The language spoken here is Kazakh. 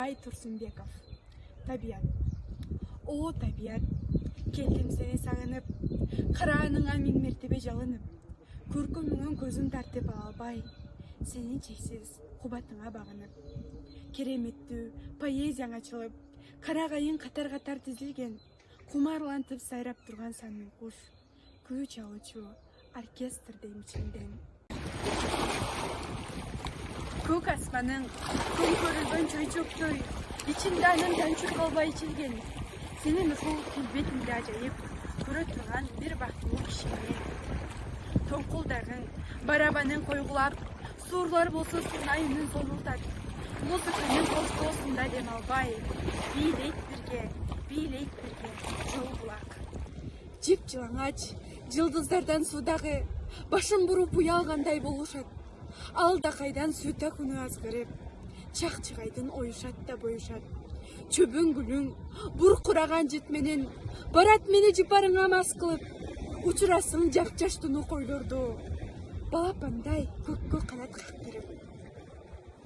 Абай Турсунбеков. Табият. О, табият, келдім сені сағынып, қарағаныңа мен мертебе жалынып, көркеміңнен көзін тартып албай, сені чексіз қубатыңа бағынып. Кереметті поэзияң açылып, қарағайын қатар-қатар тізілген, құмарлантып сайрап тұрған санның құш, күч алычу оркестрдей мичілден. Көк аспаның күн көрілген чөй-чөктөй, içinde anın tançur kalba içilgen, senin ruh külbetinde acayip, көрө тұрған bir бақтылы кішімен. Тоңқылдағын, барабанын қойғылап, сорлар болса сұрнайының солылтат, музыканың қош-қосында дем албай, билейт бірге, жол бұлақ. Жеп жылаңач, жылдыздардан судағы, башын бұрып ұялғандай болушат, алда қайдан сөйті күні азғырып, чақ-чығайдың ойышат да бойышат. Чөбің гүлің, бұр құраған жетменен, барат мені жипарыңа мас қылып, ұчырасың жақ-жаштыны қойлырды. Балапандай көкке қанат қақтырып,